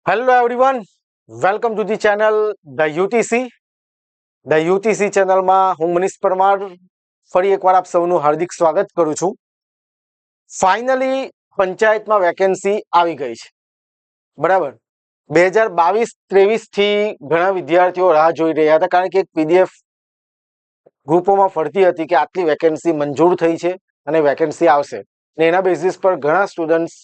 Hello everyone, welcome to the channel The UTC. The UTC ચેનલમાં હું મનીષ પરમાર ફરી એકવાર આપ સૌનું હાર્દિક સ્વાગત કરું છું. ફાઇનલી પંચાયતમાં વેકેન્સી આવી ગઈ છે. બરાબર 2022-23 થી ઘણા વિદ્યાર્થીઓ રાહ જોઈ રહ્યા હતા, કારણ કે એક પીડીએફ ગ્રુપોમાં ફરતી હતી કે આટલી વેકેન્સી મંજૂર થઈ છે અને વેકેન્સી આવશે, અને એના બેઝિસ પર ઘણા સ્ટુડન્ટ્સ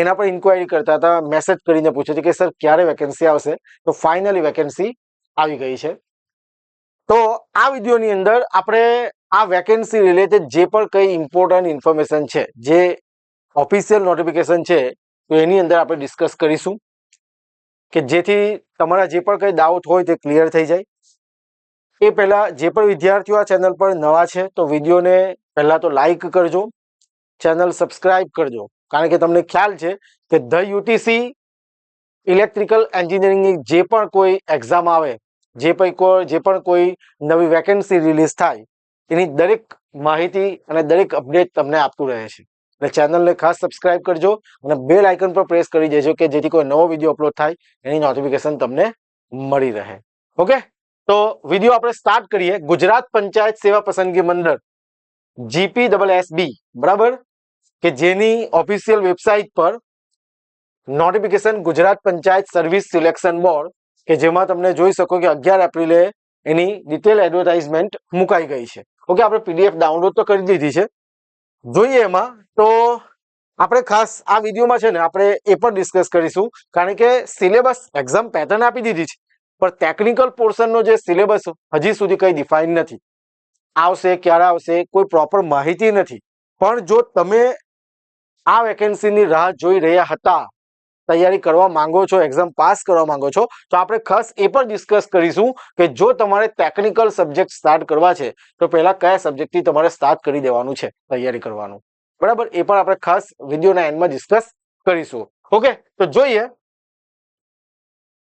એના પર ઇન્ક્વાયરી કરતા હતા, મેસેજ કરીને પૂછે છે કે સર ક્યારે વેકેન્સી આવશે. તો ફાઇનલી વેકેન્સી આવી ગઈ છે. તો આ વિડીયોની અંદર આપણે આ વેકેન્સી રિલેટેડ જે પણ કઈ ઇમ્પોર્ટન્ટ ઇન્ફોર્મેશન છે, જે ઓફિશિયલ નોટિફિકેશન છે, તો એની અંદર આપણે ડિસ્કસ કરીશું કે જેથી તમારા જે પણ કઈ ડાઉટ હોય તે ક્લિયર થઈ જાય. એ પહેલા જે પણ વિદ્યાર્થીઓ આ ચેનલ પર નવા છે તો વિડીયોને પહેલા તો લાઈક કરજો, ચેનલ સબસ્ક્રાઇબ કરજો, કારણ કે તમને ખ્યાલ છે કે ધ યુટીસી ઇલેક્ટ્રિકલ એન્જિનિયરિંગની જે પણ કોઈ એક્ઝામ આવે, જે પણ કોઈ નવી વેકેન્સી રિલીઝ થાય, એની દરેક માહિતી અને દરેક અપડેટ તમને આપતું રહે છે. એટલે ચેનલને ખાસ સબસ્ક્રાઇબ કરજો અને બેલ આઇકન પર પ્રેસ કરી દેજો કે જેથી કોઈ નવો વિડીયો અપલોડ થાય એની નોટિફિકેશન તમને મળી રહે. ઓકે, તો વિડીયો આપણે સ્ટાર્ટ કરીએ. ગુજરાત પંચાયત સેવા પસંદગી મંડળ GPSSB, બરાબર, કે જેની ઓફિશિયલ વેબસાઇટ પર notification Gujarat panchayat service selection board, કે જેમાં તમને જોઈ શકો કે 11 એપ્રિલે એની ડિટેલ એડવર્ટાઇઝમેન્ટ મુકાઈ ગઈ છે. ઓકે, આપણે પીડીએફ ડાઉનલોડ તો કરી દીધી છે. જોઈએ એમાં તો આપણે ખાસ આ વિડીયોમાં છે ને આપણે એ પણ ડિસ્કસ કરીશું, કારણ કે સિલેબસ એક્ઝામ પેટર્ન આપી દીધી છે, પણ ટેકનિકલ પોર્શનનો જે સિલેબસ હજી સુધી કંઈ ડિફાઇન નથી. આવશે ક્યારે આવશે કોઈ પ્રોપર માહિતી નથી. પણ જો તમે આ વેકેન્સીની રાહ જોઈ રહ્યા હતા, તૈયારી કરવા માંગો છો, એક્ઝામ પાસ કરવા માંગો છો, તો આપણે ખાસ એ પણ ડિસ્કસ કરીશું કે જો તમારે ટેકનિકલ સબ્જેક્ટ સ્ટાર્ટ કરવા છે તો પહેલા કયા સબ્જેક્ટથી તમારે સ્ટાર્ટ કરી દેવાનું છે તૈયારી કરવાનું. બરાબર, એ પણ આપણે ખાસ વિડીયોના એન્ડમાં ડિસ્કસ કરીશું. ઓકે, તો જોઈએ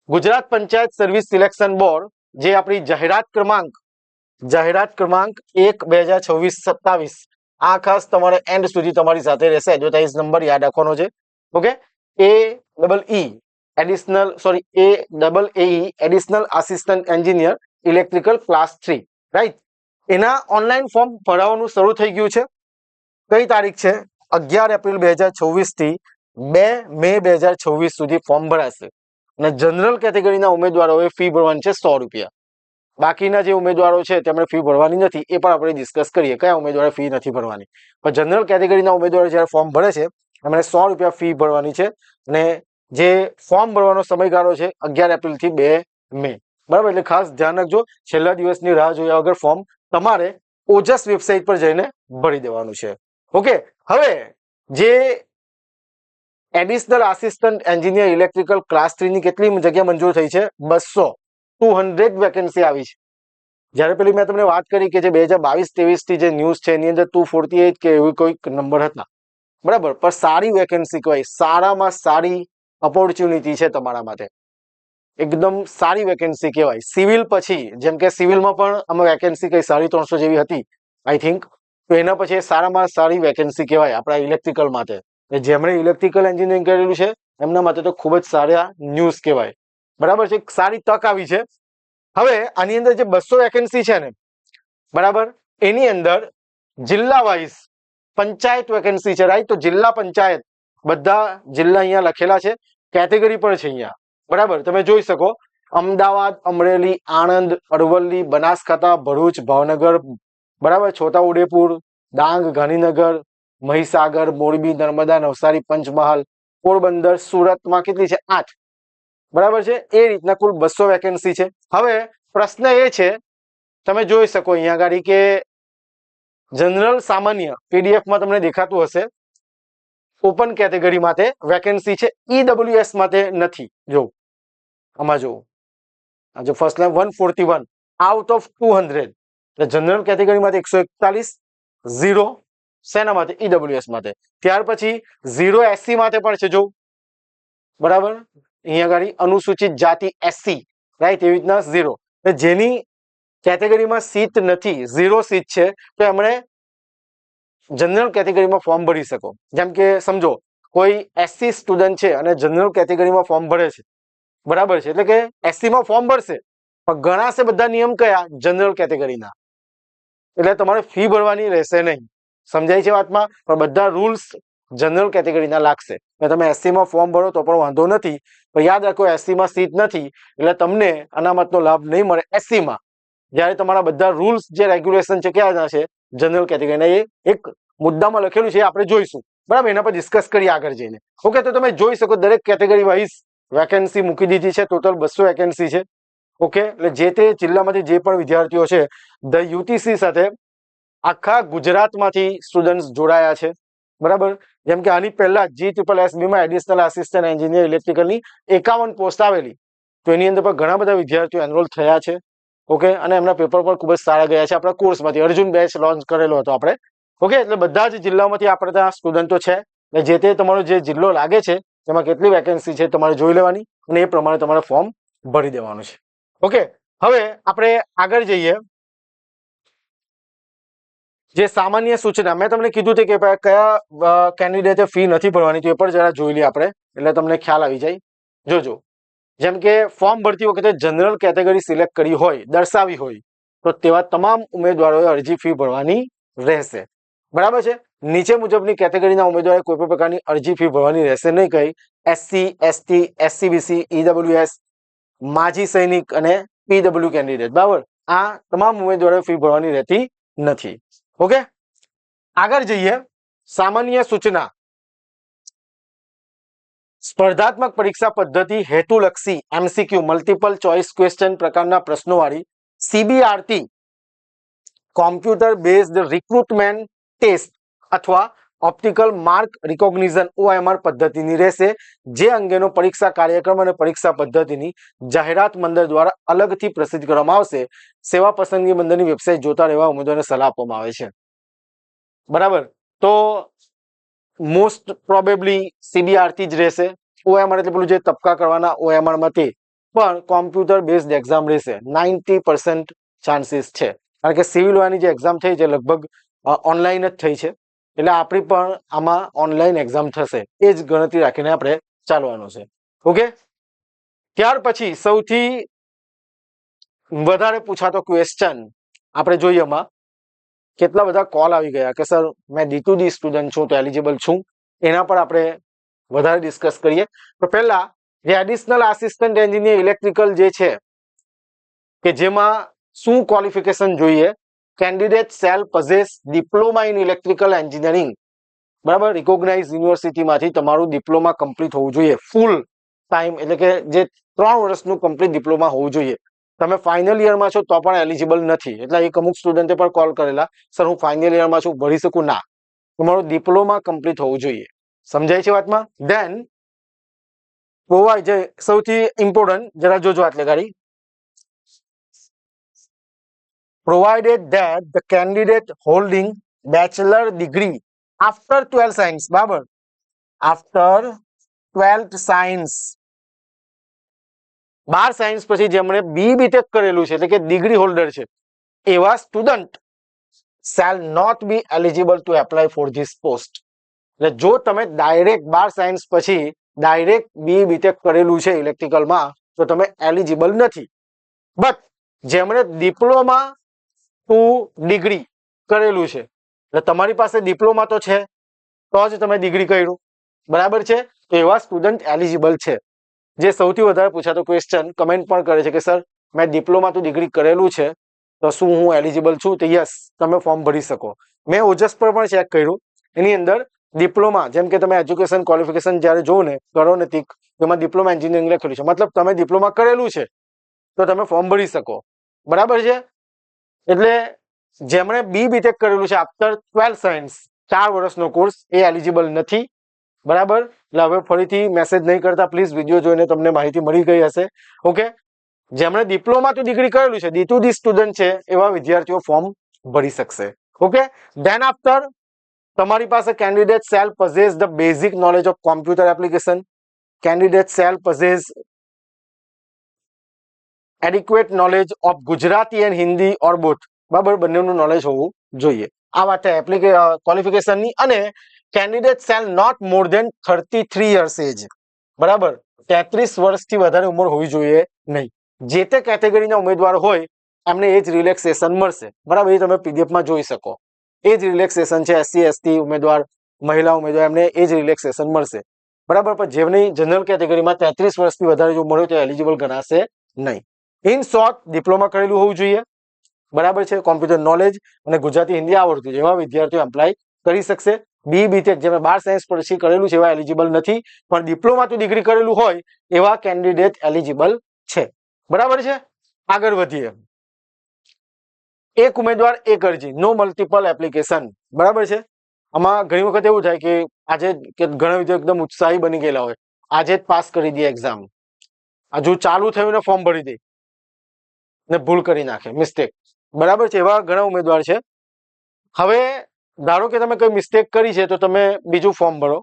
Gujarat panchayat service selection board, જે આપણી જાહેરાત ક્રમાંક 1/2026-27, આ ખાસ તમારે એન્ડ સુધી તમારી સાથે રહેશે. એડવર્ટાઇઝ નંબર યાદ રાખવાનો છે. Okay, AAE additional assistant engineer electrical class 3, right. એના ઓનલાઈન ફોર્મ ભરાવાનું શરૂ થઈ ગયું છે. કઈ તારીખ છે? 11 એપ્રિલ 2026 થી 2 મે 2026 સુધી ફોર્મ ભરાશે. અને જનરલ કેટેગરીના ઉમેદવારોએ ફી ભરવાની છે 100 રૂપિયા. બાકીના જે ઉમેદવારો છે તેમણે ફી ભરવાની નથી, એ પણ આપણે ડિસ્કસ કરીએ કયા ઉમેદવારે ફી નથી ભરવાની. પણ જનરલ કેટેગરીના ઉમેદવારો જ્યારે ફોર્મ ભરે છે એમણે 100 રૂપિયા ફી ભરવાની છે. અને જે ફોર્મ ભરવાનો સમયગાળો છે 11 એપ્રિલ થી 2 મે. બરાબર, એટલે ખાસ ધ્યાન રાખજો, છેલ્લા દિવસની રાહ જોયા વગર ફોર્મ તમારે ઓજસ વેબસાઇટ પર જઈને ભરી દેવાનું છે. ઓકે, હવે જે additional assistant engineer electrical class 3 ની કેટલી જગ્યા મંજૂર થઈ છે? 200 વેકેન્સી આવી છે. જ્યારે પેલી મેં તમને વાત કરી કે જે 2022-23 થી જે ન્યૂઝ છે એની અંદર 248 કે એવી કોઈક નંબર હતા. બરાબર, પણ સારી વેકેન્સી કહેવાય, સારામાં સારી ઓપોર્ચ્યુનિટી છે તમારા માટે, એકદમ સારી વેકેન્સી કહેવાય. સિવિલ પછી, જેમ કે સિવિલમાં પણ અમે વેકેન્સી કઈ 350 જેવી હતી આઈ થિંક, તો એના પછી સારામાં સારી વેકેન્સી કહેવાય આપણા ઇલેક્ટ્રિકલ માટે. જેમણે ઇલેક્ટ્રિકલ એન્જિનિયરિંગ કરેલું છે એમના માટે તો ખૂબ જ સારા ન્યૂઝ કહેવાય. બરાબર છે, સારી તક આવી છે. હવે આની અંદર જે 200 વેકેન્સી છે ને, બરાબર, એની અંદર જિલ્લા વાઇઝ પંચાયત વેકેન્સી છે, રાઈટ. તો જિલ્લા પંચાયત બધા જિલ્લા અહીંયા લખેલા છે, કેટેગરી પણ છે અહીંયા. બરાબર, તમે જોઈ શકો અમદાવાદ, અમરેલી, આણંદ, અરવલ્લી, બનાસકાંઠા, ભરૂચ, ભાવનગર, બરાબર, છોટાઉદેપુર, ડાંગ, ગાંધીનગર, મહીસાગર, મોરબી, નર્મદા, નવસારી, પંચમહાલ, પોરબંદર, સુરતમાં કેટલી છે? 8. બરાબર છે, એ રીતના કુલ 200 વેકેન્સી છે. હવે પ્રશ્ન એ છે, તમે જોઈ શકો અહીંયા આગળ કે જનરલ સામાન્ય પીડીએફમાં તમને દેખાતું હશે, ઓપન કેટેગરી માટે વેકેન્સી છે, ઈડબ્લ્યુએસ માટે નથી. જો આમાં જો આજે ફર્સ્ટ લાઈન 141 આઉટ ઓફ 200, એટલે જનરલ કેટેગરી માટે 141, 0 શેના માટે? ઈડબ્લ્યુએસ માટે. ત્યાર પછી 0 SC માટે પણ છે, જો બરાબર, અહીંયા આગળ અનુસૂચિત જાતિ SC, રાઈટ, એવી રીતના 0. જેની કેટેગરીમાં સીટ નથી, 0 સીટ છે, તો એમણે જનરલ કેટેગરીમાં ફોર્મ ભરી શકો. જેમ કે સમજો કોઈ એસસી સ્ટુડન્ટ છે અને જનરલ કેટેગરીમાં ફોર્મ ભરે છે, બરાબર છે, એટલે કે એસસી માં ફોર્મ ભરશે પણ ગણાશે બધા નિયમ કયા? જનરલ કેટેગરીના, એટલે તમારે ફી ભરવાની રહેશે નહીં. સમજાય છે વાતમાં? પણ બધા રૂલ્સ જનરલ કેટેગરીના લાગશે. તમે એસસી માં ફોર્મ ભરો તો પણ વાંધો નથી, પણ યાદ રાખો એસસી માં સીટ નથી એટલે તમને અનામતનો લાભ નહીં મળે એસસી માં. જ્યારે તમારા બધા રૂલ્સ જે રેગ્યુલેશન છે ક્યાં છે? જનરલ કેટેગરીના. એ એક મુદ્દામાં લખેલું છે, આપણે જોઈશું, બરાબર? એના પર ડિસ્કસ કરીએ આગળ જઈને. ઓકે, તો તમે જોઈ શકો દરેક કેટેગરી વાઇઝ વેકેન્સી મૂકી દીધી છે. ટોટલ 200 વેકેન્સી છે. ઓકે, એટલે જે તે જિલ્લામાંથી જે પણ વિદ્યાર્થીઓ છે ધ યુટીસી સાથે આખા ગુજરાતમાંથી સ્ટુડન્ટ જોડાયા છે, બરાબર? જેમ કે આની પહેલા GSSB માં એડિશનલ આસિસ્ટન્ટ એન્જિનિયર ઇલેક્ટ્રિકલની 51 પોસ્ટ આવેલી, તો એની અંદર પણ ઘણા બધા વિદ્યાર્થીઓ એનરોલ થયા છે. ઓકે, અને એમના પેપર પણ ખૂબ જ સારા ગયા છે. આપણા કોર્સમાંથી અર્જુન બેચ લોન્ચ કરેલો હતો આપણે. ઓકે, એટલે બધા જ જિલ્લામાંથી આપણે ત્યાં સ્ટુડન્ટો છે. એટલે જે તે તમારો જે જિલ્લો લાગે છે તેમાં કેટલી વેકેન્સી છે તમારે જોઈ લેવાની અને એ પ્રમાણે તમારે ફોર્મ ભરી દેવાનું છે. ઓકે, હવે આપણે આગળ જઈએ. જે સામાન્ય સૂચના મેં તમને કીધું છે કે કયા કેન્ડિડેટે ફી નથી ભરવાની, તો એ પણ જરા જોઈ લઈએ આપણે, એટલે તમને ખ્યાલ આવી જાય. જોજો, જેમ કે ફોર્મ ભરતી વખતે જનરલ કેટેગરી સિલેક્ટ કરી હોય, દર્શાવી હોય, તો તેવા તમામ ઉમેદવારોએ અરજી ફી ભરવાની રહેશે, બરાબર છે? નીચે મુજબની કેટેગરીના ઉમેદવારોએ કોઈ પણ પ્રકારની અરજી ફી ભરવાની રહેશે નહીં. કઈ? SC, ST, SCBC, EWS, માજી સૈનિક અને PW કેન્ડિડેટ, બરાબર? આ તમામ ઉમેદવારોએ ફી ભરવાની રહેતી નથી. ઓકે, આગળ જઈએ. સામાન્ય સૂચના. સ્પર્ધાત્મક પરીક્ષા પદ્ધતિ હેતુલક્ષી MCQ મલ્ટિપલ ચોઇસ ક્વેશ્ચન પ્રકારના પ્રશ્નોવાળી CBRT computer based recruitment test અથવા ઓપ્ટિકલ માર્ક રિકોગ્નિશન OMR પદ્ધતિની રહેશે, જે અંગેનો પરીક્ષા કાર્યક્રમ અને પરીક્ષા પદ્ધતિની જાહેરાત મંડળ દ્વારા અલગથી પ્રસિદ્ધ કરવામાં આવશે. સેવા પસંદગી મંડળની વેબસાઇટ જોતા રહેવા ઉમેદવારોને સલાહ આપવામાં આવે છે, બરાબર? તો મોસ્ટ પ્રોબેબલી CBRT જ રહેશે. OMR એટલે પેલું જે તબક્કા કરવાના OMR માં તે પણ કોમ્પ્યુટર બેઝડ એક્ઝામ રહેશે. 90% ચાન્સીસ છે, કારણ કે સિવિલ વાળાની જે એક્ઝામ થઈ છે લગભગ ઓનલાઈન જ થઈ છે, એટલે આપણી પણ આમાં ઓનલાઈન એક્ઝામ થશે. એ જ ગણતરી રાખીને આપણે ચાલવાનું છે. ઓકે, ત્યાર પછી સૌથી વધારે પૂછાતો ક્વેશ્ચન આપણે જોઈએ. એમાં કેટલા બધા કોલ આવી ગયા કે સર મેં D2D સ્ટુડન્ટ છું તો એલિજિબલ છું, એના પર આપણે વધારે ડિસ્કસ કરીએ. તો પહેલા જે એડિશનલ આસિસ્ટન્ટ એન્જિનિયર ઇલેક્ટ્રિકલ જે છે કે જેમાં શું ક્વોલિફિકેશન જોઈએ? Candidate shall possess diploma in electrical engineering, બરાબર? રિકોગ્નાઇઝ યુનિવર્સિટીમાંથી તમારું ડિપ્લોમા કમ્પ્લીટ હોવું જોઈએ, ફૂલ ટાઈમ, એટલે કે જે 3 વર્ષનું કમ્પ્લીટ ડિપ્લોમા હોવું જોઈએ. તમે ફાઇનલ યરમાં છો તો પણ એલિજિબલ નથી. એટલે એક અમુક સ્ટુડન્ટે પણ કોલ કરેલા, સર હું ફાઇનલ યરમાં છું, ભરી શકું? ના, તમારું ડિપ્લોમા કમ્પ્લીટ હોવું જોઈએ. સમજાય છે વાતમાં? ધેન પ્રોવાઇડ, જે સૌથી ઇમ્પોર્ટન્ટ, જરા જોજો આટલે ગાડી. Provided that the candidate holding bachelor degree after 12th science, બરાબર? After 12th science, 12 સાયન્સ પછી જેમણે BTech કરેલું છે, એટલે કે ડિગ્રી હોલ્ડર છે, એવા student shall not be eligible to apply for this post. એટલે જો તમે ડાયરેક્ટ 12 સાયન્સ પછી ડાયરેક્ટ BTech કરેલું છે ઇલેક્ટ્રિકલમાં તો તમે એલિજિબલ નથી. બટ જેમણે ડિપ્લોમા ટુ ડિગ્રી કરેલું છે, એટલે તમારી પાસે ડિપ્લોમા તો છે તો જ તમે ડિગ્રી કર્યું, બરાબર છે? તો એવા સ્ટુડન્ટ એલિજિબલ છે. જે સૌથી વધારે પૂછાતો ક્વેશ્ચન કમેન્ટ પણ કરે છે કે સર મેં ડિપ્લોમા ટુ ડિગ્રી કરેલું છે તો શું હું એલિજિબલ છું? તો યસ, તમે ફોર્મ ભરી શકો. મેં ઓજસ પર પણ ચેક કર્યું, એની અંદર ડિપ્લોમા, જેમ કે તમે એજ્યુકેશન ક્વોલિફિકેશન જ્યારે જોવો ને, કરો ને ટીક, એમાં ડિપ્લોમા એન્જિનિયરિંગ લખેલું છે, મતલબ તમે ડિપ્લોમા કરેલું છે તો તમે ફોર્મ ભરી શકો, બરાબર છે? એટલે જેમણે BTech કરેલું છે આફ્ટર 12th સાયન્સ, 4 વર્ષનો કોર્સ, એ એલિજિબલ નથી, બરાબર? એટલે હવે ફરીથી મેસેજ નહીં કરતા પ્લીઝ, વિડીયો જોઈને તમને માહિતી મળી ગઈ હશે. ઓકે, જેમણે ડિપ્લોમા ટુ ડિગ્રી કરેલું છે, D2D સ્ટુડન્ટ છે, એવા વિદ્યાર્થીઓ ફોર્મ ભરી શકશે. ઓકે, ધેન આફ્ટર તમારી પાસે candidate shall possess the basic knowledge of computer application, candidate shall possess adequate knowledge of Gujarati and Hindi or both, બરાબર? બંનેનું નોલેજ હોવું જોઈએ. આ વાત ક્વોલિફિકેશનની. અને candidate shall not more than 33 years age. બરાબર, 33 વર્ષથી વધારે ઉંમર હોવી જોઈએ નહીં. જે તે કેટેગરીના ઉમેદવાર હોય એમને એજ રિલેક્સેશન મળશે. બરાબર, એ તમે પીડીએફમાં જોઈ શકો. એજ રિલેક્સેશન છે. SC ST ઉમેદવાર, મહિલા ઉમેદવાર એમને એજ રિલેક્સેશન મળશે. બરાબર, પણ જેમની જનરલ કેટેગરીમાં 33 વર્ષથી વધારે જો મળ્યો તો એલિજિબલ ગણાશે નહીં. ઇન શોર્ટ, ડિપ્લોમા કરેલું હોવું જોઈએ. બરાબર છે. કોમ્પ્યુટર નોલેજ અને ગુજરાતી હિન્દી આવડતું એવા વિદ્યાર્થીઓ એપ્લાય કરી શકશે. BTech જેમણે 12 સાયન્સ પછી કરેલું છે એવા એલિજિબલ નથી, પણ ડિપ્લોમા તો ડિગ્રી કરેલું હોય એવા કેન્ડિડેટ એલિજિબલ છે. બરાબર છે. આગળ વધીએ. એક ઉમેદવાર એક અરજી, નો મલ્ટિપલ એપ્લિકેશન. બરાબર છે. આમાં ઘણી વખત એવું થાય કે આજે કે ઘણા વિદ્યાર્થીઓ એકદમ ઉત્સાહી બની ગયેલા હોય, આજે જ પાસ કરી દે એક્ઝામ, હજુ ચાલુ થયું ને ફોર્મ ભરી દે ને ભૂલ કરી નાખે, મિસ્ટેક. બરાબર છે. એવા ઘણા ઉમેદવાર છે. હવે ધારો કે તમે કઈ મિસ્ટેક કરી છે તો તમે બીજું ફોર્મ ભરો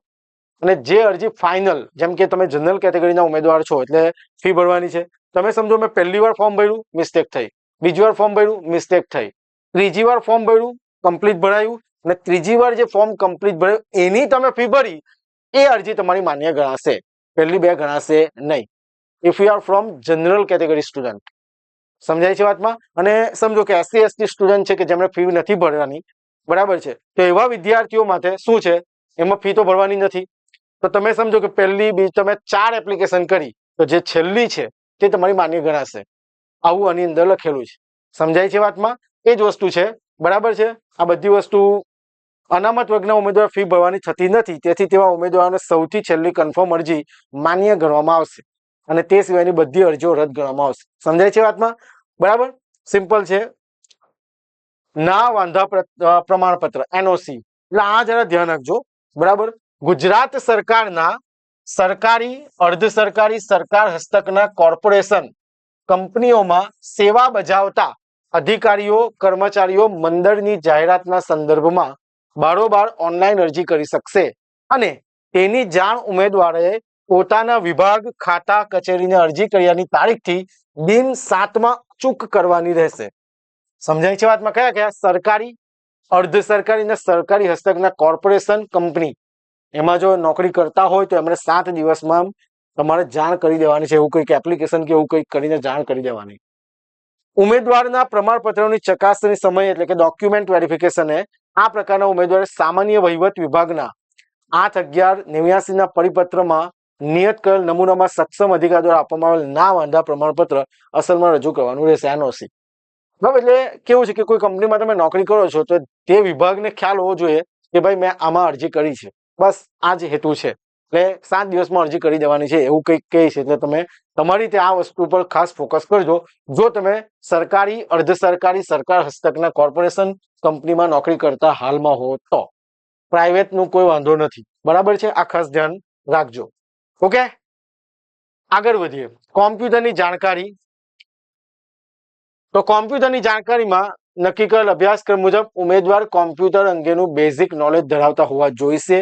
અને જે અરજી ફાઇનલ, જેમ કે તમે જનરલ કેટેગરીના ઉમેદવાર છો એટલે ફી ભરવાની છે. તમે સમજો મેં પહેલી વાર ફોર્મ ભર્યું, મિસ્ટેક થઈ, બીજી વાર ફોર્મ ભર્યું, મિસ્ટેક થઈ, ત્રીજી વાર ફોર્મ ભર્યું, કમ્પ્લીટ ભરાયું, અને ત્રીજી વાર જે ફોર્મ કમ્પ્લીટ ભર્યું એની તમે ફી ભરી, એ અરજી તમારી માન્ય ગણાશે. પહેલી બે ગણાશે નહીં. If you are from general category student. સમજાય છે વાતમાં? અને સમજો કે SC ST સ્ટુડન્ટ છે કે જેમણે ફી નથી ભરવાની, બરાબર છે, તો એવા વિદ્યાર્થીઓ માટે શું છે, એમાં ફી તો ભરવાની નથી. તો તમે સમજો કે પહેલી બીજી તમે 4 એપ્લિકેશન કરી, તો જે છેલ્લી છે તે તમારી માન્ય ગણાશે. આવું આની અંદર લખેલું છે. સમજાય છે વાતમાં? એ જ વસ્તુ છે. બરાબર છે. આ બધી વસ્તુ અનામત વર્ગના ઉમેદવાર ફી ભરવાની થતી નથી, તેથી તેવા ઉમેદવારોને સૌથી છેલ્લી કન્ફર્મ અરજી માન્ય ગણવામાં આવશે અને તે સિવાયની બધી અરજીઓ રદ ગણવામાં આવશે. સમજાય છે વાતમાં? બરાબર, સિમ્પલ છે. ના વાંધા પ્રમાણપત્ર NOC, એટલે આ જરા ધ્યાન રાખજો. બરાબર, ગુજરાત સરકારના સરકારી, અર્ધ સરકારી, સરકાર હસ્તકના કોર્પોરેશન કંપનીઓમાં સેવા બજાવતા અધિકારીઓ, કર્મચારીઓ મંડળની જાહેરાતના સંદર્ભમાં બારોબાર ઓનલાઈન અરજી કરી શકશે અને તેની જાણ ઉમેદવારે પોતાના વિભાગ, ખાતા, કચેરીને અરજી કર્યાની તારીખથી દિન 7માં ચૂક કરવાની રહેશે. સમજાય છે વાતમાં? કયા કયા? સરકારી, અર્ધ સરકારી અને સરકારી હસ્તકના કોર્પોરેશન કંપની, એમાં જો નોકરી કરતા હોય તો એમણે 7 દિવસમાં તમારે જાણ કરી દેવાની છે. એવું કંઈક એપ્લિકેશન કે એવું કંઈક કરીને જાણ કરી દેવાની. ઉમેદવારના પ્રમાણપત્રોની ચકાસણી સમય એટલે કે ડોક્યુમેન્ટ વેરિફિકેશન આ પ્રકારના ઉમેદવારે સામાન્ય વહીવટ વિભાગના 8/11/89ના પરિપત્રમાં નિયત કરેલ નમૂનામાં સક્ષમ અધિકારી દ્વારા આપવામાં આવેલ ના વાંધા પ્રમાણપત્ર અસલમાં રજૂ કરવાનું રહેશે. NOC. બરાબર, એટલે કેવું છે કે કોઈ કંપનીમાં તમે નોકરી કરો છો તો તે વિભાગને ખ્યાલ હોવો જોઈએ કે ભાઈ મેં આમાં અરજી કરી છે. બસ આ જ હેતુ છે. એટલે 7 દિવસમાં અરજી કરી દેવાની છે એવું કંઈક કહે છે. એટલે તમે તમારી રીતે આ વસ્તુ પર ખાસ ફોકસ કરજો. જો તમે સરકારી, અર્ધ સરકારી, સરકાર હસ્તકના કોર્પોરેશન કંપનીમાં નોકરી કરતા હાલમાં હો તો. પ્રાઇવેટનું કોઈ વાંધો નથી. બરાબર છે, આ ખાસ ધ્યાન રાખજો. ઓકે, આગળ વધીએ. કોમ્પ્યુટરની જાણકારી. તો કોમ્પ્યુટરની જાણકારીમાં નક્કી કરેલ અભ્યાસક્રમ મુજબ ઉમેદવાર કોમ્પ્યુટર અંગેનું બેઝિક નોલેજ ધરાવતા હોવા જોઈશે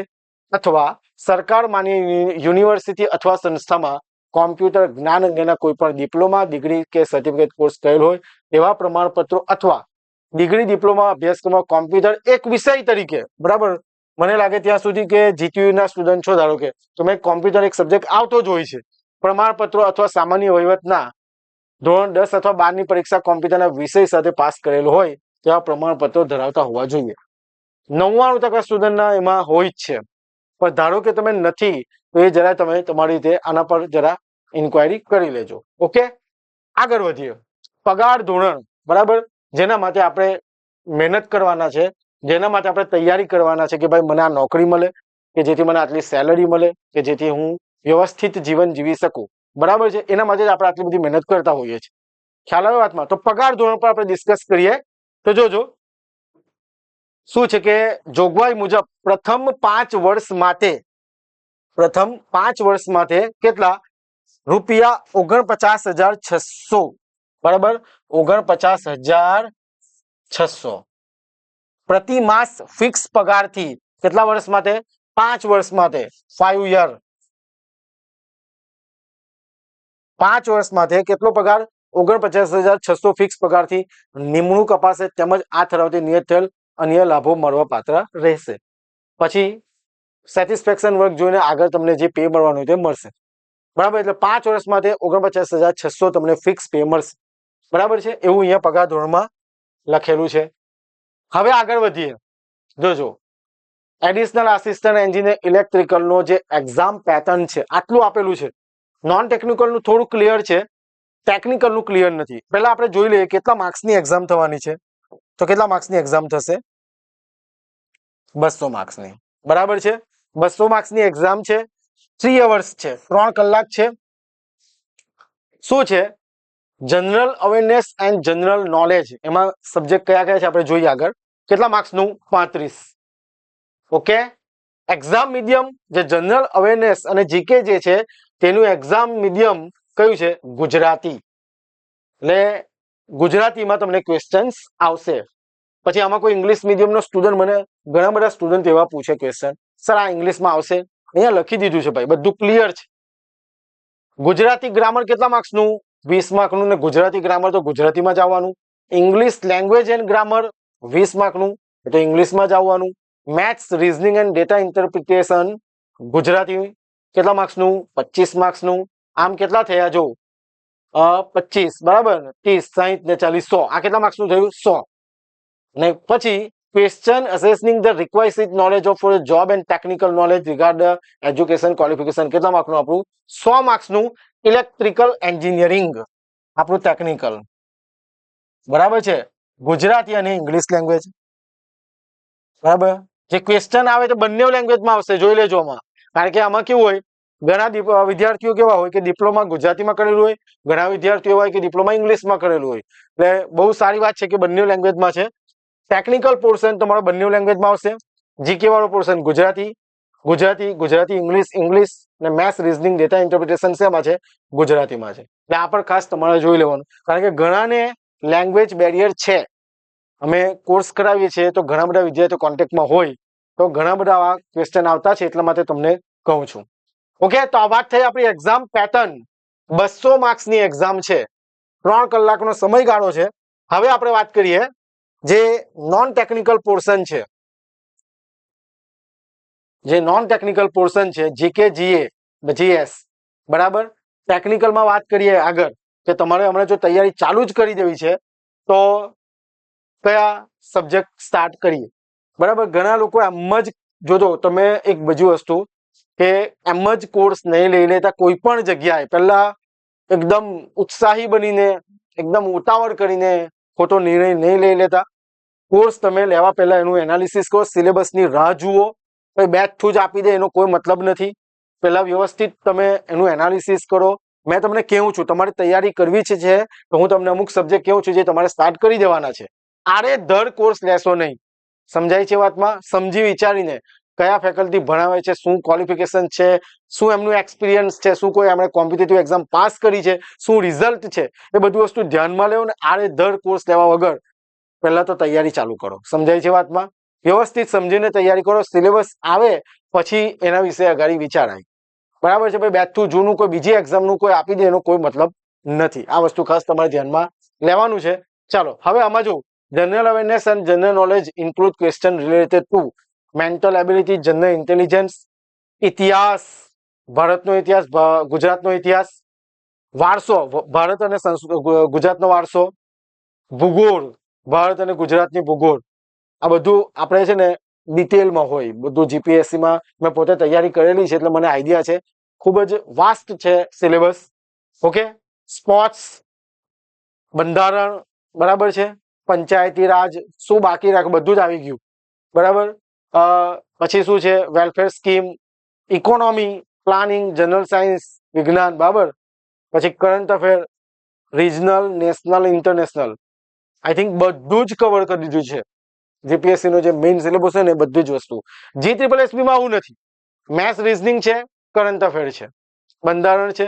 અથવા સરકાર માન્ય યુનિવર્સિટી અથવા સંસ્થામાં કોમ્પ્યુટર જ્ઞાન અંગેના કોઈ પણ ડિપ્લોમા, ડિગ્રી કે સર્ટિફિકેટ કોર્સ કરેલ હોય એવા પ્રમાણપત્રો અથવા ડિગ્રી, ડિપ્લોમા અભ્યાસક્રમમાં કોમ્પ્યુટર એક વિષય તરીકે, બરાબર, મને લાગે ત્યાં સુધી કે GTU ના સ્ટુડન્ટ છો ધારો કે, તો મેં કોમ્પ્યુટર એક સબ્જેક્ટ આવતો જ હોય છે. પ્રમાણપત્રો અથવા સામાન્ય વહીવટના ધોરણ 10 અથવા 12ની પરીક્ષા કોમ્પ્યુટરના વિષય સાથે પાસ કરેલો હોય તેવા પ્રમાણપત્રો ધરાવતા હોવા જોઈએ. 99% સ્ટુડન્ટના એમાં હોય જ છે, પણ ધારો કે તમે નથી તો એ જરા તમે તમારી રીતે આના પર જરા ઇન્ક્વાયરી કરી લેજો. ઓકે, આગળ વધીએ. પગાર ધોરણ. બરાબર, જેના માટે આપણે મહેનત કરવાના છે, જેના માટે આપણે તૈયારી કરવાના છે કે ભાઈ મને આ નોકરી મળે, કે જેથી મને આટલી સેલરી મળે, કે જેથી હું વ્યવસ્થિત જીવન જીવી શકું. બરાબર છે, એના માટે જ આપણે આટલી બધી મહેનત કરતા હોઈએ છીએ. ખ્યાલ આવે વાતમાં? તો પગાર ધોરણ પર આપણે ડિસ્કસ કરીએ. તો જોજો શું છે કે જોગવાઈ મુજબ પ્રથમ 5 વર્ષ માટે કેટલા? ₹49,600. બરાબર, 49,600 પ્રતિ માસ ફિક્સ પગારથી. કેટલા વર્ષ માટે? 5 વર્ષ માટે. 5 યર. 5 વર્ષ માટે કેટલો પગાર? 49,600 ફિક્સ પગારથી નિમણૂક અપાશે તેમજ આ ઠરાવથી નિયત થયેલ અન્ય લાભો મળવા પાત્ર રહેશે. પછી સેટિસ્ફેક્શન વર્ક જોઈને આગળ તમને જે પે મળવાનું હોય તે મળશે, બરાબર. એટલે 5 વર્ષ માટે 49,600 તમને ફિક્સ પે મળશે, બરાબર છે. એવું અહીંયા પગાર ધોરણમાં લખેલું છે. હવે આગળ વધીએ. જોજો, એડિશનલ આસિસ્ટન્ટ એન્જિનિયર ઇલેક્ટ્રિકલનો જે એક્ઝામ પેટર્ન છે આટલું આપેલું છે. નોન ટેકનિકલનું થોડું ક્લિયર છે, ટેકનિકલનું ક્લિયર નથી. પહેલા આપણે જોઈ લઈએ કેટલા માર્ક્સની એક્ઝામ થવાની છે. તો કેટલા માર્ક્સની એક્ઝામ થશે? 200 માર્ક્સની, બરાબર છે. 200 માર્ક્સની એક્ઝામ છે, 3 અવર્સ છે, 3 કલાક છે. શું છે? General awareness and general knowledge. એમાં સબ્જેક્ટ કયા કયા છે આપણે જોઈએ આગળ. કેટલા માર્ક્સનું? 35. ઓકે. એક્ઝામ મીડિયમ જે જનરલ અવેરનેસ અને જીકે જે છે તેનું એક્ઝામ મીડિયમ કયું છે? ગુજરાતી. એટલે ગુજરાતીમાં તમને ક્વેશ્ચન્સ આવશે. પછી આમાં કોઈ ઇંગ્લિશ મીડિયમનો સ્ટુડન્ટ, મને ઘણા બધા સ્ટુડન્ટ એવા પૂછે ક્વેશ્ચન, સર આ ઇંગ્લિશમાં આવશે? અહીંયા લખી દીધું છે ભાઈ, બધું ક્લિયર છે. ગુજરાતી ગ્રામર કેટલા માર્ક્સનું? 20 માર્કનું. ને ગુજરાતી ગ્રામર તો ગુજરાતીમાં જ આવવાનું. ઇંગ્લિશ લેંગ્વેજ એન્ડ ગ્રામર 20 માર્કનું, એટલે ઇંગ્લિશમાં જ આવવાનું. Maths, reasoning and data interpretation Gujarati કેટલા માર્ક્સનું? 25 માર્ક્સનું. આમ કેટલા થયા જો? 25, બરાબર. 30, 60 ને 40, 100. આ કેટલા માર્ક્સનું થયું? 100. ને પછી question assessing the required knowledge of for job and technical knowledge regard education qualification કેટલા માર્કનું આપણું? 100 માર્ક્સનું. ઇલેક્ટ્રિકલ એન્જિનિયરિંગ આપણું ટેકનિકલ, બરાબર છે. ગુજરાતી અને ઇંગ્લિશ લેંગ્વેજ, બરાબર. જે ક્વેશ્ચન આવે તો બંને લેંગ્વેજમાં આવશે, જોઈ લેજો આમાં. કારણ કે આમાં કેવું હોય, ઘણા વિદ્યાર્થીઓ કેવા હોય કે ડિપ્લોમા ગુજરાતીમાં કરેલું હોય, ઘણા વિદ્યાર્થીઓ હોય કે ડિપ્લોમા ઇંગ્લિશમાં કરેલું હોય. એટલે બહુ સારી વાત છે કે બંને લેંગ્વેજમાં છે. ટેકનિકલ પોર્શન તમારો બંને લેંગ્વેજમાં આવશે. જીકે વાળો પોર્શન ગુજરાતી, ગુજરાતી, ઇંગ્લિશ ને મેથ્સ, રીઝનિંગ, ડેટા ઇન્ટરપ્રિટેશન શેમાં છે? ગુજરાતીમાં છે. એટલે આ પણ ખાસ તમારે જોઈ લેવાનું, કારણ કે ઘણાને લેંગ્વેજ બેરિયર છે. અમે કોર્સ કરાવીએ છીએ તો ઘણા બધા વિદ્યાર્થીઓ કોન્ટેક્ટમાં હોય, તો ઘણા બધા આવા ક્વેશ્ચન આવતા છે, એટલા માટે તમને કહું છું. ઓકે. તો આ વાત થઈ આપણી એક્ઝામ પેટર્ન. 200 માર્ક્સની એક્ઝામ છે, 3 કલાકનો સમયગાળો છે. હવે આપણે વાત કરીએ જે નોન ટેકનિકલ પોર્શન છે. જે નોન ટેકનિકલ પોર્શન છે, જીકે, જીએ, જીએસ, બરાબર. ટેકનિકલમાં વાત કરીએ આગળ કે તમારે હમણાં જો તૈયારી ચાલુ જ કરી દેવી છે તો કયા સબ્જેક્ટ સ્ટાર્ટ કરીએ, બરાબર. ઘણા લોકો એમ જ, જોજો તમે એક બીજી વસ્તુ કે એમ જ કોર્સ નહીં લઈ લેતા. કોઈ પણ જગ્યાએ પહેલા એકદમ ઉત્સાહી બનીને, એકદમ ઉતાવળ કરીને ખોટો નિર્ણય નહીં લઈ લેતા. કોર્સ તમે લેવા પહેલા એનું એનાલિસિસ કરો, સિલેબસની રાહ જુઓ. ભાઈ બેઠું જ આપી દે એનો કોઈ મતલબ નથી. પહેલા વ્યવસ્થિત તમે એનું એનાલિસિસ કરો. મેં તમને કહું છું, તમારે તૈયારી કરવી છે તો હું તમને અમુક સબ્જેક્ટ કહું છું જે તમારે સ્ટાર્ટ કરી દેવાના છે. આડેધડ કોર્સ લેશો નહીં. સમજાય છે વાતમાં? સમજી વિચારીને કયા ફેકલ્ટી ભણાવે છે, શું ક્વોલિફિકેશન છે, શું એમનું એક્સપિરિયન્સ છે, શું કોઈ એમણે કોમ્પિટિટિવ એક્ઝામ પાસ કરી છે, શું રિઝલ્ટ છે, એ બધું વસ્તુ ધ્યાનમાં લેવો. ને આડેધડ કોર્સ લેવા વગર પહેલા તો તૈયારી ચાલુ કરો. સમજાય છે વાતમાં? વ્યવસ્થિત સમજીને તૈયારી કરો. સિલેબસ આવે પછી એના વિશે આગળ વિચારાય, બરાબર છે. ભાઈ બેઠું જૂનું કોઈ બીજી એક્ઝામનું કોઈ આપી દે એનો કોઈ મતલબ નથી. આ વસ્તુ ખાસ તમારે ધ્યાનમાં લેવાનું છે. ચાલો હવે આમાં જો general awareness and general knowledge include question related to mental ability, general intelligence, ઇતિહાસ, ભારતનો ઇતિહાસ, ગુજરાતનો ઇતિહાસ, વારસો, ભારત અને ગુજરાતનો વારસો, ભૂગોળ, ભારત અને ગુજરાતની ભૂગોળ. આ બધું આપણે છે ને ડિટેલમાં હોય બધું. જીપીએસસીમાં મેં પોતે તૈયારી કરેલી છે એટલે મને આઈડિયા છે. ખૂબ જ વાસ્ટ છે સિલેબસ. ઓકે. સ્પોર્ટ્સ, બંધારણ, બરાબર છે. પંચાયતી રાજ, શું બાકી રાખ, બધું જ આવી ગયું, બરાબર. પછી શું છે? Welfare scheme, economy, planning, general science, વિજ્ઞાન, બરાબર. પછી current affair, regional, national, international. I think બધું જ કવર કરી દીધું છે. જીપીએસસી નો જે મેઇન સિલેબસ છે ને બધી જ વસ્તુ. GSSB માં આવું નથી. મેથ્સ, રીઝનિંગ છે, કરંટ અફેર છે, બંધારણ છે,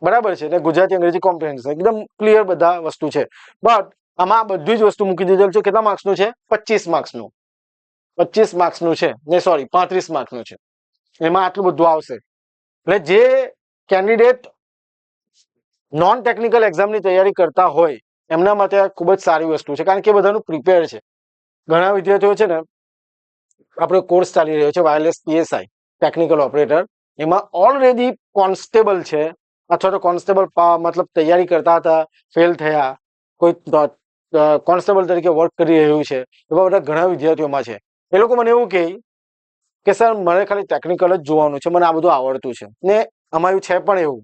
બરાબર છે, ને ગુજરાતી અંગ્રેજી કોમ્પ્રિહેન્શન. એકદમ ક્લિયર બધા વસ્તુ છે. બટ આમાં બધી જ વસ્તુ મૂકી દીધેલ છે. કેટલા માર્ક્સનું છે? 25 માર્ક્સનું. 25 માર્ક્સનું છે, ને સોરી 35 માર્ક્સનું છે. એમાં આટલું બધું આવશે. એટલે જે કેન્ડિડેટ નોન ટેકનિકલ એક્ઝામની તૈયારી કરતા હોય એમના માટે આ ખૂબ જ સારી વસ્તુ છે, કારણ કે બધાનું પ્રિપેર છે. ઘણા વિદ્યાર્થીઓ છે ને, આપણો કોર્સ ચાલી રહ્યો છે વાયરલેસ PSI, ટેકનિકલ ઓપરેટર, એમાં ઓલરેડી કોન્સ્ટેબલ છે અથવા તો કોન્સ્ટેબલ મતલબ તૈયારી કરતા હતા, ફેલ થયા, કોઈ કોન્સ્ટેબલ તરીકે વર્ક કરી રહ્યું છે, એવા બધા ઘણા વિદ્યાર્થીઓમાં છે. એ લોકો મને એવું કહે કે સર મને ખાલી ટેકનિકલ જ જોવાનું છે, મને આ બધું આવડતું છે. ને અમારું છે પણ એવું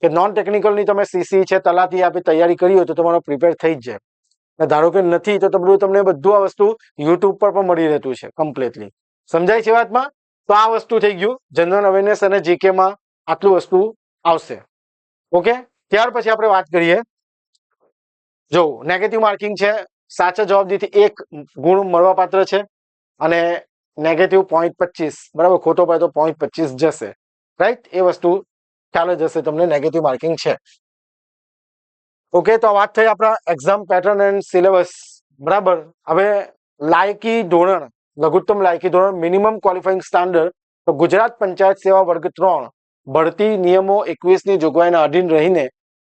કે નોન ટેકનિકલની તમે સીસી છે, તલાટી આપી તૈયારી કરી હોય તો તમારો પ્રિપેર થઈ જ જાય. ધારો કે નથી તો તમને બધું આ વસ્તુ યુટ્યુબ પર પણ મળી રહેતું છે કમ્પ્લીટલી. સમજાય છે વાતમાં? તો આ વસ્તુ થઈ ગયું જનરલ અવેરનેસ અને જીકે માં આટલું વસ્તુ આવશે. ઓકે, ત્યાર પછી આપણે વાત કરીએ. જો નેગેટિવ માર્કિંગ છે, સાચા જવાબ દીથી 1 ગુણ મળવાપાત્ર છે અને નેગેટિવ 0.25, બરાબર, ખોટો પડે તો 0.25 જશે. રાઈટ, એ વસ્તુ ખ્યાલ જ હશે તમને, નેગેટિવ માર્કિંગ છે. ઓકે, તો વાત થઈ આપણા એક્ઝામ પેટર્ન એન્ડ સિલેબસ, બરાબર. હવે લાયકી ધોરણ, લઘુત્તમ લાયકી ધોરણ, મિનિમમ ક્વોલિફાઇંગ સ્ટાન્ડર્ડ, તો ગુજરાત પંચાયત સેવા વર્ગ 3 ભરતી નિયમો 21ની જોગવાઈના અધીન રહીને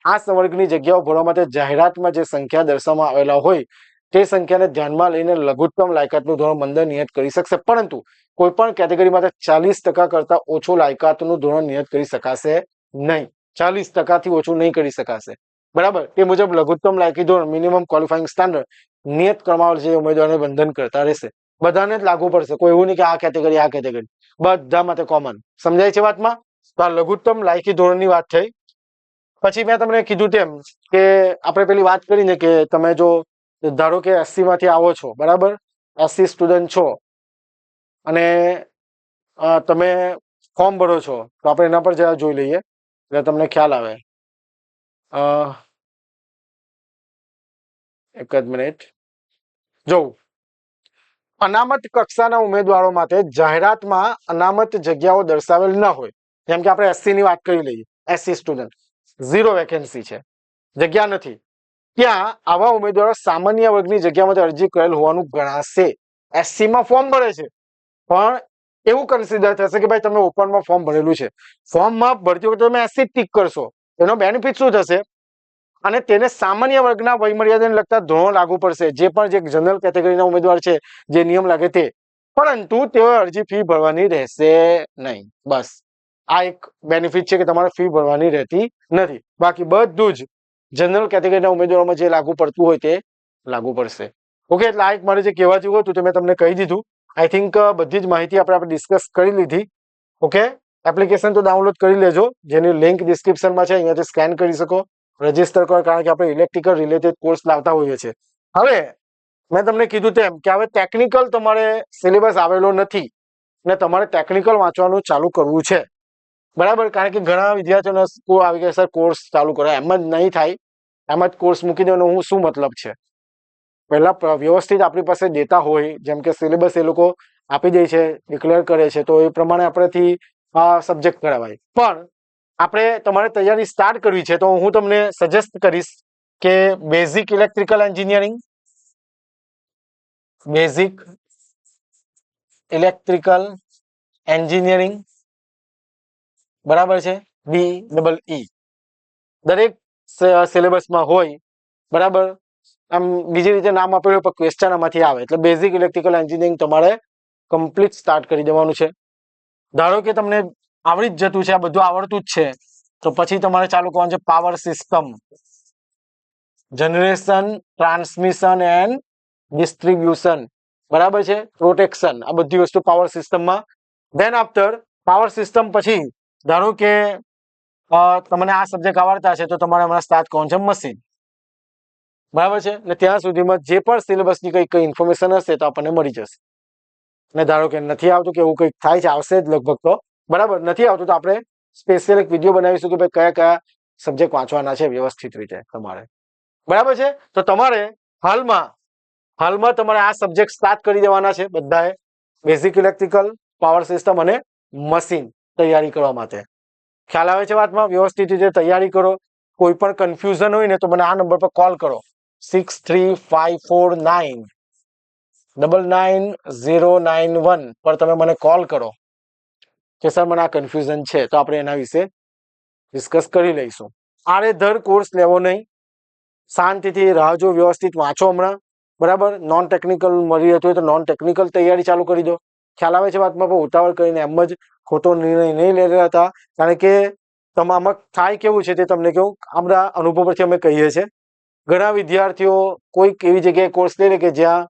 આ સંવર્ગની જગ્યાઓ ભરવા માટે જાહેરાતમાં જે સંખ્યા દર્શાવવામાં આવેલા હોય તે સંખ્યાને ધ્યાનમાં લઈને લઘુત્તમ લાયકાતનું ધોરણ 15 નિયત કરી શકશે, પરંતુ કોઈ પણ કેટેગરી માટે 40% કરતા ઓછું લાયકાતનું ધોરણ નિયત કરી શકાશે નહીં. 40%થી ઓછું નહીં કરી શકાશે, બરાબર. તે મુજબ લઘુત્તમ લાયકી ધોરણ, મિનિમમ ક્વોલિફાઇંગ સ્ટાન્ડર્ડ નિયત કરવામાં આવશે, ઉમેદવારને બંધન કરતા રહેશે. બધાને જ લાગુ પડશે, કોઈ એવું નહીં કે આ કેટેગરી, બધા માટે કોમન. સમજાય છે વાતમાં? તો આ લઘુત્તમ લાયકી ધોરણની વાત થઈ. પછી મેં તમને કીધું તેમ કે આપણે પેલી વાત કરીને કે તમે જો ધારો કે એસસી માંથી આવો છો, બરાબર, એસસી સ્ટુડન્ટ છો અને તમે ફોર્મ ભરો છો, તો આપણે એના પર જરા જોઈ લઈએ એટલે તમને ખ્યાલ આવે. એક જ મિનિટ. જો અનામત કક્ષાના ઉમેદવારો માટે જાહેરાતમાં અનામત જગ્યાઓ દર્શાવેલ ન હોય, જેમ કે આપણે એસસી ની વાત કરી લઈએ, એસસી સ્ટુડન્ટ 0 વેકેન્સી છે, જગ્યા નથી, ત્યાં આવા ઉમેદવારો સામાન્ય વર્ગની જગ્યામાં અરજી કરેલ હોવાનું ગણાશે. એસસી માં ફોર્મ ભરે છે પણ એવું કન્સિડર થશે કે ભાઈ તમે ઓપનમાં ફોર્મ ભરેલું છે, ફોર્મમાં ભરતી વખતે તમે એસસી ટીક કરશો, એનો બેનિફિટ શું થશે? અને તેને સામાન્ય વર્ગના વયમર્યાદાને લગતા ધોરણો લાગુ પડશે, જે પણ જે જનરલ કેટેગરીના ઉમેદવાર છે જે નિયમ લાગે તે, પરંતુ તેઓ અરજી ફી ભરવાની રહેશે નહીં. બસ આ એક બેનિફિટ છે કે તમારે ફી ભરવાની રહેતી નથી. બાકી બધું જ જનરલ કેટેગરીના ઉમેદવારોમાં જે લાગુ પડતું હોય તે લાગુ પડશે. ઓકે, એટલે આ એક મારે જે કહેવા જેવું હતું તે મેં તમને કહી દીધું. આઈ થિંક બધી જ માહિતી આપણે ડિસ્કસ કરી લીધી. ઓકે, એપ્લિકેશન તો ડાઉનલોડ કરી લેજો, જેની લિંક ડિસ્ક્રિપ્શનમાં છે, અહીંયાથી સ્કેન કરી શકો, રજીસ્ટર કરો, કારણ કે આપણે ઇલેક્ટ્રિકલ રિલેટેડ કોર્સ લાવતા હોઈએ છીએ. હવે મેં તમને કીધું તેમ કે હવે ટેકનિકલ તમારે સિલેબસ આવેલો નથી ને તમારે ટેકનિકલ વાંચવાનું ચાલુ કરવું છે, બરાબર. કારણ કે ઘણા વિદ્યાર્થીઓને આવી ગયા, સર કોર્સ ચાલુ કરો. એમ જ નહીં થાય, એમ જ કોર્સ મૂકી દેવાનો હું શું મતલબ છે? પહેલા વ્યવસ્થિત આપણી પાસે ડેટા હોય, જેમ કે સિલેબસ એ લોકો આપી દે છે, ડિક્લેર કરે છે, તો એ પ્રમાણે આપણેથી આ સબ્જેક્ટ કરાવાય. પણ આપણે તમારે તૈયારી સ્ટાર્ટ કરવી છે તો હું તમને સજેસ્ટ કરીશ કે બેઝિક ઇલેક્ટ્રિકલ એન્જિનિયરિંગ, બરાબર છે, BEE દરેક સિલેબસમાં હોય, બરાબર. આમ બીજી રીતે નામ આપેલું પણ ક્વેશ્ચન આમાંથી આવે, એટલે બેઝિક ઇલેક્ટ્રિકલ એન્જિનિયરિંગ તમારે કમ્પ્લીટ સ્ટાર્ટ કરી દેવાનું છે. ધારો કે તમને આવડી જ જતું છે, આ બધું આવડતું જ છે, તો પછી તમારે ચાલુ કરવાનું છે power system, generation, transmission and distribution, બરાબર છે, પ્રોટેક્શન, આ બધી વસ્તુ પાવર સિસ્ટમમાં. ધેન આફ્ટર પાવર સિસ્ટમ પછી ધારો કે તમને આ સબ્જેક્ટ આવડતા છે તો તમારે હમણાં સ્ટાર્ટ કરવાનું છે મશીન, બરાબર છે. ને ત્યાં સુધીમાં જે પણ સિલેબસની કઈ ઇન્ફોર્મેશન હશે તો આપણને મળી જશે. ને ધારો કે નથી આવતું કે એવું કંઈક થાય છે, આવશે જ લગભગ તો, બરાબર. નથી આવતું તો આપણે સ્પેશિયલ એક વિડીયો બનાવીશું કે ભાઈ કયા કયા સબ્જેક્ટ વાંચવાના છે વ્યવસ્થિત રીતે તમારે, બરાબર છે. તો તમારે હાલમાં તમારે આ સબ્જેક્ટ સ્ટાર્ટ કરી દેવાના છે બધાએ, બેઝિક ઇલેક્ટ્રિકલ, પાવર સિસ્ટમ અને મશીન તૈયારી કરવા માટે. ખ્યાલ આવે છે વાતમાં? વ્યવસ્થિત રીતે તૈયારી કરો. કોઈ પણ કન્ફ્યુઝન હોય ને તો મને આ નંબર પર કોલ કરો, 6354999091 પર તમે મને કોલ કરો કે સર મને આ કન્ફ્યુઝન છે, તો આપણે એના વિશે ડિસ્કસ કરી લઈશું. આડેધડ કોર્સ લેવો નહીં, શાંતિથી રાહ જો, વ્યવસ્થિત વાંચો હમણાં, બરાબર. નોન ટેકનિકલ મળી રહેતું હોય તો નોન ટેકનિકલ તૈયારી ચાલુ કરી દો, ખ્યાલ આવે છે વાતમાં, પણ ઉતાવળ કરીને એમ જ ખોટો નિર્ણય નહીં લઈ રહ્યા હતા. કારણ કે તમામાં થાય કેવું છે તે તમને કેવું આપણા અનુભવ પરથી અમે કહીએ છીએ. ઘણા વિદ્યાર્થીઓ કોઈક એવી જગ્યાએ કોર્સ લે કે જ્યાં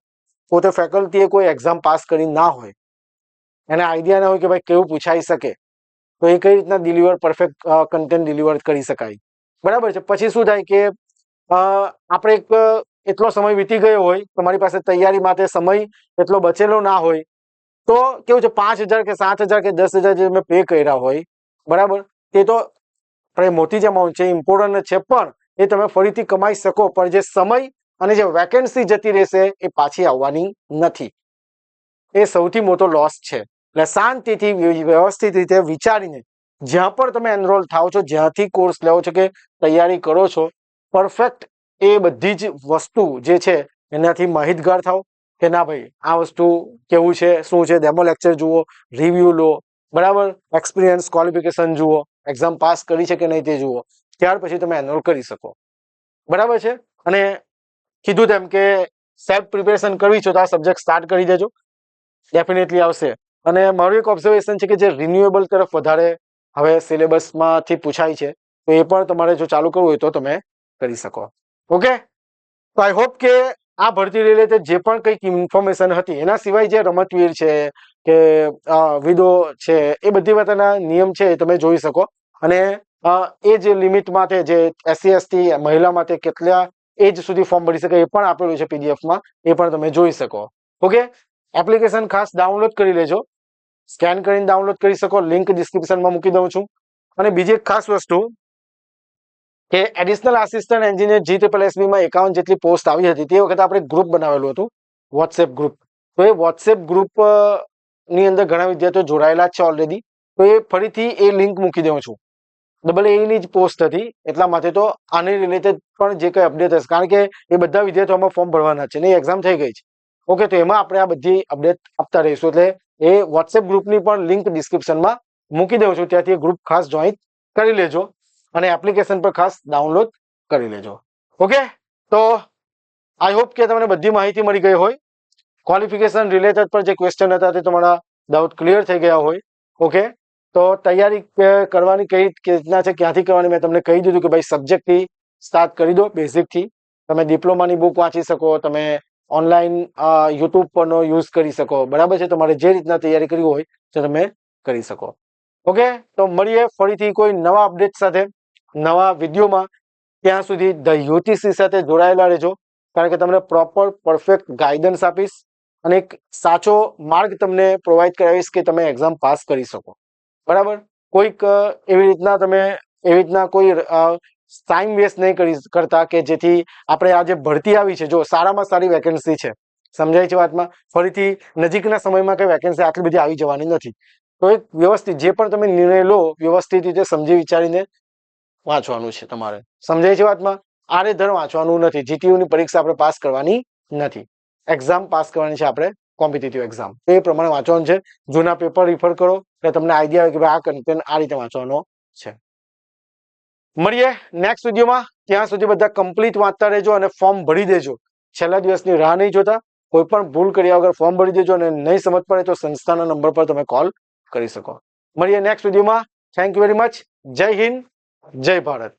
પોતે ફેકલ્ટીએ કોઈ એક્ઝામ પાસ કરી ના હોય, એને આઈડિયા ના હોય કે ભાઈ કેવું પૂછાઈ શકે, તો એ કઈ રીતના પરફેક્ટ કન્ટેન્ટ ડિલિવર કરી શકાય. બરાબર છે. પછી શું થાય કે આપણે એટલો સમય વીતી ગયો હોય, તમારી પાસે તૈયારી માટે સમય એટલો બચેલો ના હોય, તો કેવું છે 5,000 કે 7,000 કે 10,000 જે મેં પે કર્યા હોય, બરાબર, તે તો મોટી જ અમાઉન્ટ છે, ઇમ્પોર્ટન્ટ છે, પણ એ તમે ફરીથી કમાઈ શકો, પણ જે સમય અને જે વેકેન્સી જતી રહેશે એ પાછી આવવાની નથી. એ સૌથી મોટો લોસ છે. એટલે શાંતિથી વ્યવસ્થિત રીતે વિચારીને જ્યાં પણ તમે એનરોલ થાવ છો, જ્યાંથી કોર્સ લેવો છો કે તૈયારી કરો છો, પરફેક્ટ એ બધી જ વસ્તુ જે છે એનાથી માહિતગાર થાવ કે ના ભાઈ આ વસ્તુ કેવું છે, શું છે, ડેમો લેક્ચર જુઓ, રિવ્યુ લો, બરાબર, એક્સપિરિયન્સ, ક્વોલિફિકેશન જુઓ, એક્ઝામ પાસ કરી છે કે નહીં તે જુઓ, ત્યાર પછી તમે એનરોલ કરી શકો. બરાબર છે. અને કીધું તેમ કે સેલ્ફ પ્રિપેરેશન કરવી છે તો આ સબ્જેક્ટ સ્ટાર્ટ કરી દેજો, ડેફિનેટલી આવશે. અને મારું એક ઓબ્ઝર્વેશન છે કે જે રિન્યુએબલ તરફ વધારે હવે સિલેબસમાંથી પૂછાય છે, તો એ પણ તમારે જો ચાલુ કરવું હોય તો તમે કરી શકો. ઓકે, તો આઈ હોપ કે આ ભરતી રિલેટેડ જે પણ કંઈક ઇન્ફોર્મેશન હતી, એના સિવાય જે રમતવીર છે કે વિડો છે, એ બધી વાતના નિયમ છે એ તમે જોઈ શકો. અને એ જે લિમિટ માટે જે SC ST મહિલા માટે કેટલા એજ સુધી ફોર્મ ભરી શકે એ પણ આપેલું છે પીડીએફમાં, એ પણ તમે જોઈ શકો. ઓકે, એપ્લિકેશન ખાસ ડાઉનલોડ કરી લેજો, સ્કેન કરીને ડાઉનલોડ કરી શકો, લિંક ડિસ્ક્રિપ્શનમાં મૂકી દઉં છું. અને બીજી એક ખાસ વસ્તુ કે એડિશનલ આસિસ્ટન્ટ એન્જિનિયર GSSB માં 51 જેટલી પોસ્ટ આવી હતી, તે વખતે આપણે ગ્રુપ બનાવેલું હતું, વોટ્સએપ ગ્રુપ. તો એ વોટ્સએપ ગ્રુપ ની અંદર ઘણા વિદ્યાર્થીઓ જોડાયેલા છે ઓલરેડી, તો એ ફરીથી એ લિંક મૂકી દઉં છું. AA ની જ પોસ્ટ હતી, એટલા માટે તો આની રિલેટેડ પણ જે કંઈ અપડેટ હશે, કારણ કે એ બધા વિદ્યાર્થીઓમાં ફોર્મ ભરવાના છે ને એક્ઝામ થઈ ગઈ છે. ઓકે, તો એમાં આપણે આ બધી અપડેટ આપતા રહીશું. એટલે એ વોટ્સએપ ગ્રુપની પણ લિંક ડિસ્ક્રિપ્શનમાં મૂકી દઉં છું, ત્યાંથી એ ગ્રુપ ખાસ જોઈન કરી લેજો અને એપ્લિકેશન પર ખાસ ડાઉનલોડ કરી લેજો. ઓકે, તો આઈ હોપ કે તમને બધી માહિતી મળી ગઈ હોય. ક્વોલિફિકેશન રિલેટેડ પર જે ક્વેશ્ચન હતા તે તમારા ડાઉટ ક્લિયર થઈ ગયા હોય. ઓકે, તો તૈયારી કરવાની કઈ રીતના છે, ક્યાંથી કરવાની, મેં તમને કહી દીધું કે ભાઈ સબ્જેક્ટથી સ્ટાર્ટ કરી દો, બેઝિકથી. તમે ડિપ્લોમાની બુક વાંચી શકો, તમે ઓનલાઈન યુટ્યુબ પરનો યુઝ કરી શકો, બરાબર છે. તમારે જે રીતના તૈયારી કરવી હોય તો તમે કરી શકો. ઓકે, તો મળીએ ફરીથી કોઈ નવા અપડેટ સાથે નવા વિડીયોમાં. ત્યાં સુધી ધ UTC સાથે જોડાયેલા રહેજો, કારણ કે તમને પ્રોપર પરફેક્ટ ગાઈડન્સ આપીશ અને એક સાચો માર્ગ તમને પ્રોવાઈડ કરાવીશ કે તમે એક્ઝામ પાસ કરી શકો. બરાબર, કોઈક એવી રીતના કોઈ ટાઈમ વેસ્ટ નહીં કરતા કે જેથી આપણે આ જે ભરતી આવી છે, જો સારામાં સારી વેકેન્સી છે, સમજાય છે વાતમાં, ફરીથી નજીકના સમયમાં કઈ વેકેન્સી આટલી બધી આવી જવાની નથી. તો એક વ્યવસ્થિત જે પણ તમે નિર્ણય લો, વ્યવસ્થિત રીતે સમજી વિચારીને વાંચવાનું છે તમારે, સમજાય છે વાતમાં. આડેધડ વાંચવાનું નથી. GTU ની પરીક્ષા આપણે પાસ કરવાની નથી, એક્ઝામ પાસ કરવાની છે આપણે, કોમ્પિટિટિવ એક્ઝામ. એ પ્રમાણે વાંચવાનું છે. જૂના પેપર રિફર કરો એટલે તમને આઈડિયા આવે કે ભાઈ આ કન્ટેન્ટ આ રીતે વાંચવાનો છે. મળીએ નેક્સ્ટ વિડીયોમાં. ત્યાં સુધી બધા કમ્પ્લીટ વાંચતા રહેજો અને ફોર્મ ભરી દેજો. છેલ્લા દિવસની રાહ નહીં જોતા, કોઈ પણ ભૂલ કર્યા વગર ફોર્મ ભરી દેજો. અને નહીં સમજ પડે તો સંસ્થાના નંબર પર તમે કોલ કરી શકો. મળીએ નેક્સ્ટ વિડીયોમાં. Thank you very much. જય હિન્દ, જય ભારત.